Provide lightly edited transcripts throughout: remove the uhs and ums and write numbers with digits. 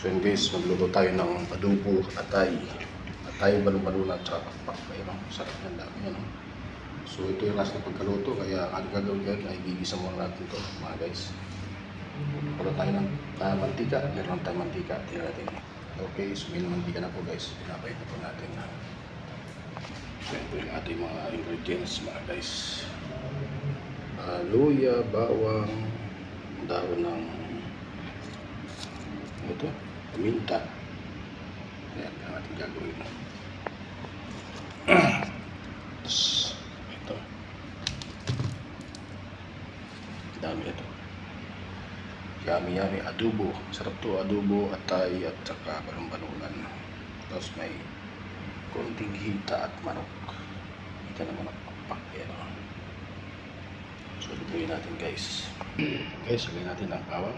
So yun guys, magluto tayo ng adobo, atay, balon-balon at saka pakpak. Ayun, sarap ng dami yan. So ito yung last na pagkaluto, kaya ang gagawin ngayon ay gigisa muna natin ito mga guys. Pala tayo ng mantika, meron tayong mantika, tingnan natin. Okay, so may mantika na po guys, pinapait na po natin. So ito yung ating mga ingredients mga guys. Luya, bawang, dahon ng ito, paminta. Ayan, ang ating gagawin. Tapos, ito. Dami ito. Yummy, adobo. Sarap to, adobo, atay, at saka balon-balonan. Tapos may konting hita at manok. Hita na manok. Pakpak. Ayan. So, lutuin natin guys. Guys, lagyan natin ang bawang.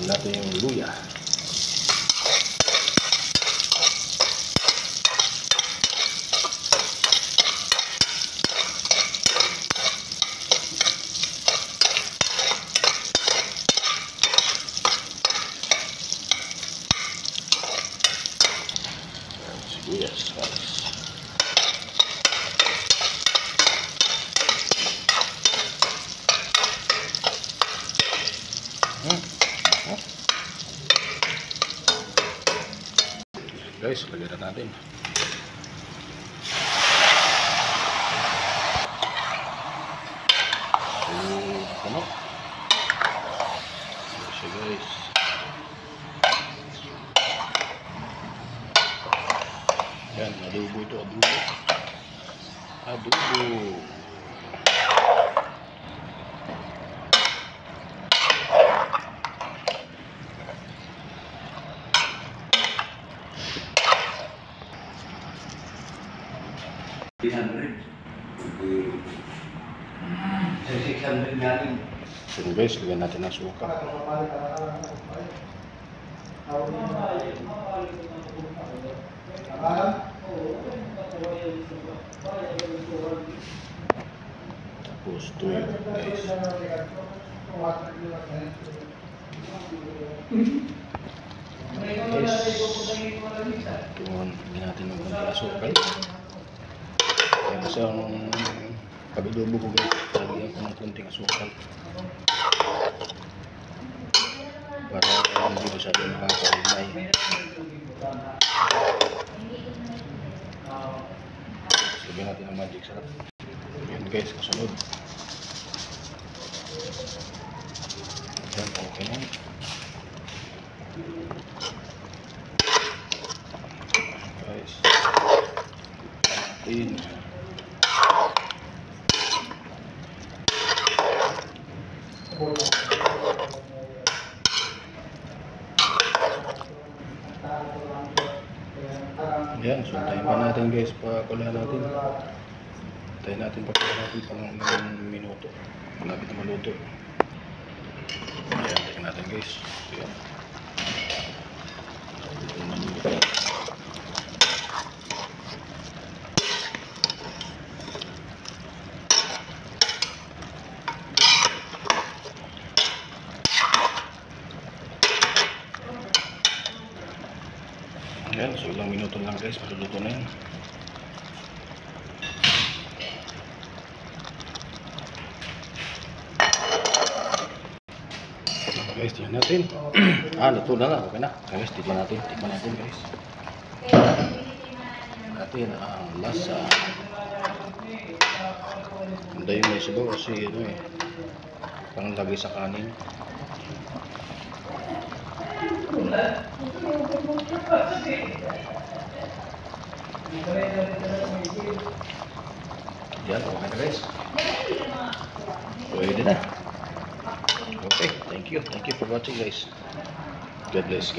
Natin yung luya. Sibuyas, guys. Guys, lagyan na natin. Ano? So guys. Yan, adobo ito, adobo. So guys, lagyan natin ng suka. Tapos tuyo guys. Lagyan natin ng konting asukal. Kaya kasi ang pag-adobo ko guys, lagyan ko ng konting asukal para hindi masyado nakakaumay. Lagyan natin ng magic sarap. Yan guys, kasunod. Yan, okay na. Guys, natin. Yan, so tayo pa natin guys, pakula natin. Tayo natin pakula natin pang ilang minuto. Malapit na maluto. Ayan, tayo natin guys. Ayan. Ayan, so ilang minuto lang guys, maluluto na yan. Guys, tignan natin. Luto na nga, okay na. Guys, tignan natin guys. Natin ang lasa. Ganda yung may sabaw kasi ano pang lagay sa kanin. Yan, okay na guys. Pwede na. Okay, thank you for watching guys. God bless.